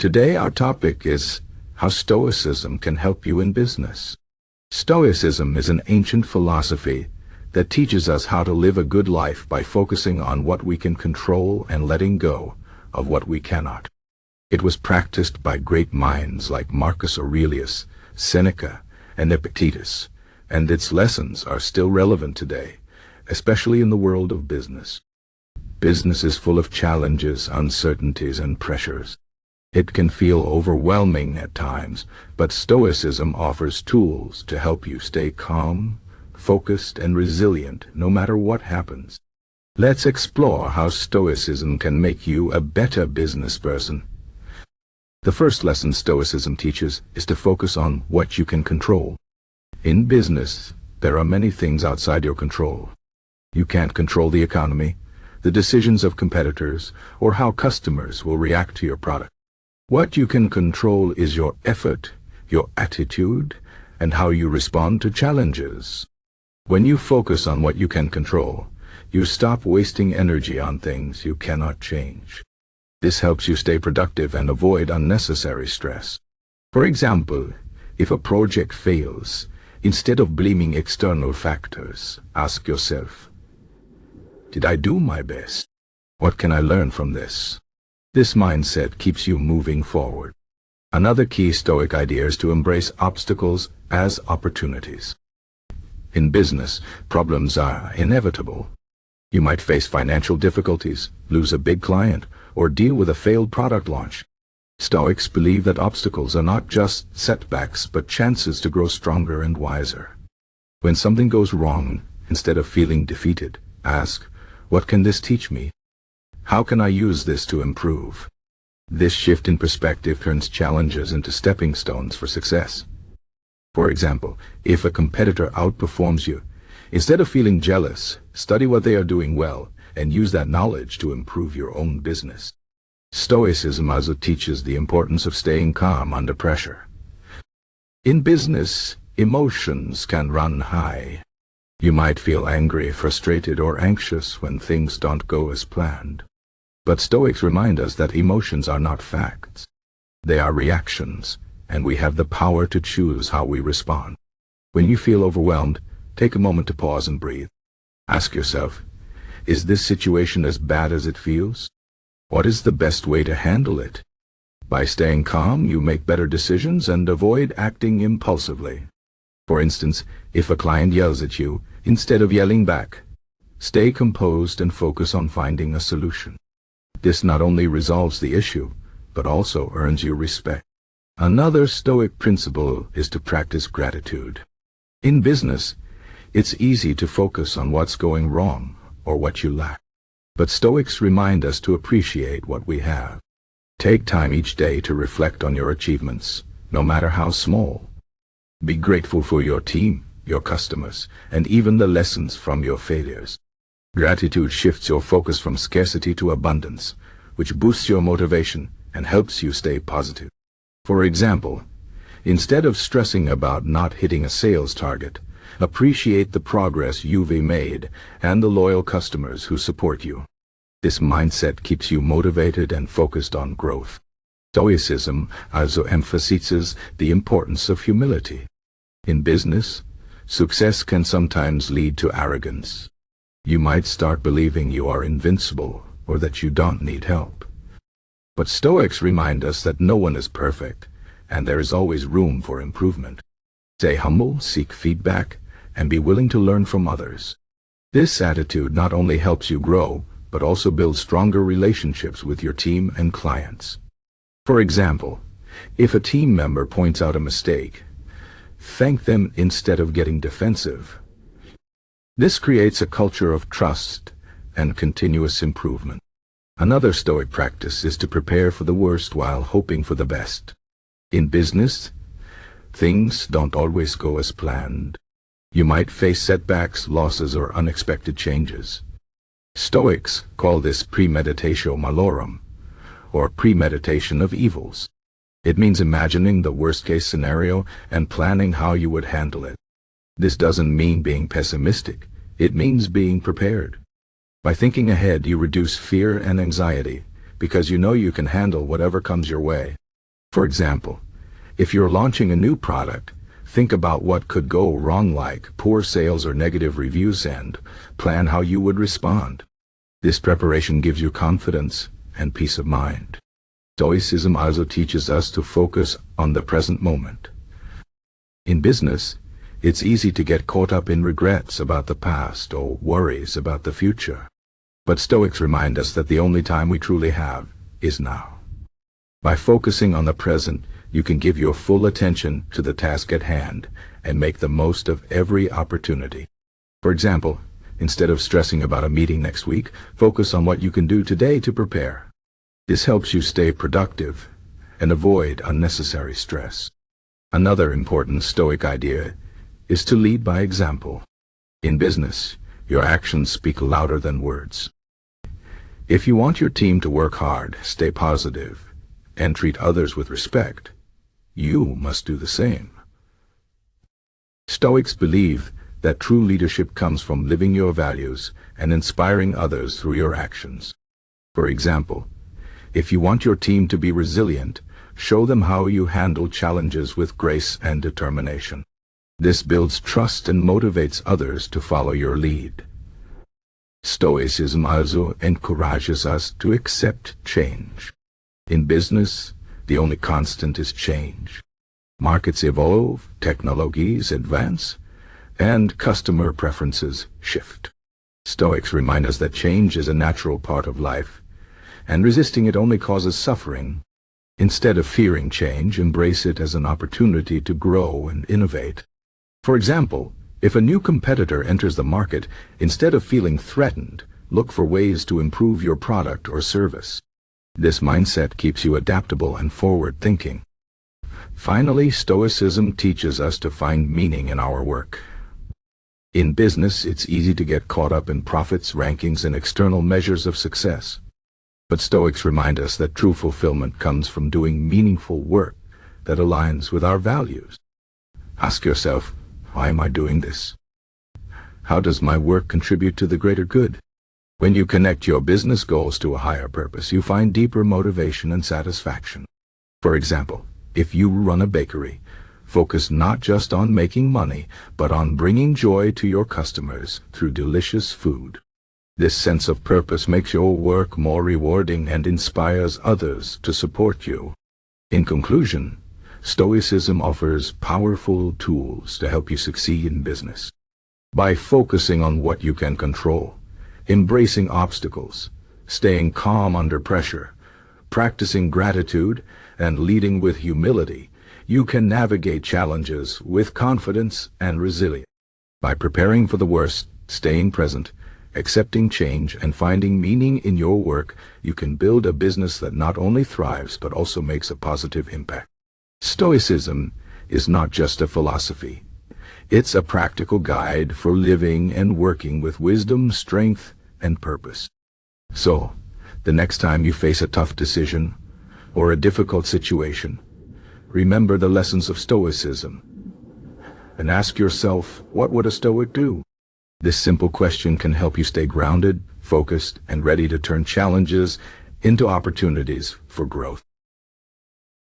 Today our topic is how Stoicism can help you in business. Stoicism is an ancient philosophy that teaches us how to live a good life by focusing on what we can control and letting go of what we cannot. It was practiced by great minds like Marcus Aurelius, Seneca, and Epictetus, and its lessons are still relevant today, especially in the world of business. Business is full of challenges, uncertainties, and pressures. It can feel overwhelming at times, but Stoicism offers tools to help you stay calm, focused, and resilient no matter what happens. Let's explore how Stoicism can make you a better business person. The first lesson Stoicism teaches is to focus on what you can control. In business, there are many things outside your control. You can't control the economy, the decisions of competitors, or how customers will react to your product. What you can control is your effort, your attitude, and how you respond to challenges. When you focus on what you can control, you stop wasting energy on things you cannot change. This helps you stay productive and avoid unnecessary stress. For example, if a project fails, instead of blaming external factors, ask yourself, did I do my best? What can I learn from this? This mindset keeps you moving forward. Another key Stoic idea is to embrace obstacles as opportunities. In business, problems are inevitable. You might face financial difficulties, lose a big client, or deal with a failed product launch. Stoics believe that obstacles are not just setbacks but chances to grow stronger and wiser. When something goes wrong, instead of feeling defeated, ask, what can this teach me? How can I use this to improve? This shift in perspective turns challenges into stepping stones for success. For example, if a competitor outperforms you, instead of feeling jealous, study what they are doing well and use that knowledge to improve your own business. Stoicism also teaches the importance of staying calm under pressure. In business, emotions can run high. You might feel angry, frustrated, or anxious when things don't go as planned. But Stoics remind us that emotions are not facts. They are reactions, and we have the power to choose how we respond. When you feel overwhelmed, take a moment to pause and breathe. Ask yourself, is this situation as bad as it feels? What is the best way to handle it? By staying calm, you make better decisions and avoid acting impulsively. For instance, if a client yells at you, instead of yelling back, stay composed and focus on finding a solution. This not only resolves the issue, but also earns you respect. Another Stoic principle is to practice gratitude. In business, it's easy to focus on what's going wrong or what you lack. But Stoics remind us to appreciate what we have. Take time each day to reflect on your achievements, no matter how small. Be grateful for your team, your customers, and even the lessons from your failures. Gratitude shifts your focus from scarcity to abundance, which boosts your motivation and helps you stay positive. For example, instead of stressing about not hitting a sales target, appreciate the progress you've made and the loyal customers who support you. This mindset keeps you motivated and focused on growth. Stoicism also emphasizes the importance of humility. In business, success can sometimes lead to arrogance. You might start believing you are invincible or that you don't need help. But Stoics remind us that no one is perfect, and there is always room for improvement. Stay humble, seek feedback, and be willing to learn from others. This attitude not only helps you grow, but also builds stronger relationships with your team and clients. For example, if a team member points out a mistake, thank them instead of getting defensive. This creates a culture of trust and continuous improvement. Another Stoic practice is to prepare for the worst while hoping for the best. In business, things don't always go as planned. You might face setbacks, losses, or unexpected changes. Stoics call this premeditatio malorum, or premeditation of evils. It means imagining the worst-case scenario and planning how you would handle it. This doesn't mean being pessimistic. It means being prepared. By thinking ahead, you reduce fear and anxiety, because you know you can handle whatever comes your way. For example, if you're launching a new product, think about what could go wrong, like poor sales or negative reviews, and plan how you would respond. This preparation gives you confidence and peace of mind. Stoicism also teaches us to focus on the present moment. In business, it's easy to get caught up in regrets about the past or worries about the future. But Stoics remind us that the only time we truly have is now. By focusing on the present, you can give your full attention to the task at hand and make the most of every opportunity. For example, instead of stressing about a meeting next week, focus on what you can do today to prepare. This helps you stay productive and avoid unnecessary stress. Another important Stoic idea is to lead by example. In business, your actions speak louder than words. If you want your team to work hard, stay positive, and treat others with respect, you must do the same. Stoics believe that true leadership comes from living your values and inspiring others through your actions. For example, if you want your team to be resilient, show them how you handle challenges with grace and determination. This builds trust and motivates others to follow your lead. Stoicism also encourages us to accept change. In business, the only constant is change. Markets evolve, technologies advance, and customer preferences shift. Stoics remind us that change is a natural part of life, and resisting it only causes suffering. Instead of fearing change, embrace it as an opportunity to grow and innovate. For example, if a new competitor enters the market, instead of feeling threatened, look for ways to improve your product or service. This mindset keeps you adaptable and forward-thinking. Finally, Stoicism teaches us to find meaning in our work. In business, it's easy to get caught up in profits, rankings, and external measures of success. But Stoics remind us that true fulfillment comes from doing meaningful work that aligns with our values. Ask yourself, why am I doing this? How does my work contribute to the greater good? When you connect your business goals to a higher purpose, you find deeper motivation and satisfaction. For example, if you run a bakery, focus not just on making money, but on bringing joy to your customers through delicious food. This sense of purpose makes your work more rewarding and inspires others to support you. In conclusion, Stoicism offers powerful tools to help you succeed in business. By focusing on what you can control, embracing obstacles, staying calm under pressure, practicing gratitude, and leading with humility, you can navigate challenges with confidence and resilience. By preparing for the worst, staying present, accepting change, and finding meaning in your work, you can build a business that not only thrives but also makes a positive impact. Stoicism is not just a philosophy. It's a practical guide for living and working with wisdom, strength, and purpose. So, the next time you face a tough decision or a difficult situation, remember the lessons of Stoicism and ask yourself, what would a Stoic do? This simple question can help you stay grounded, focused, and ready to turn challenges into opportunities for growth.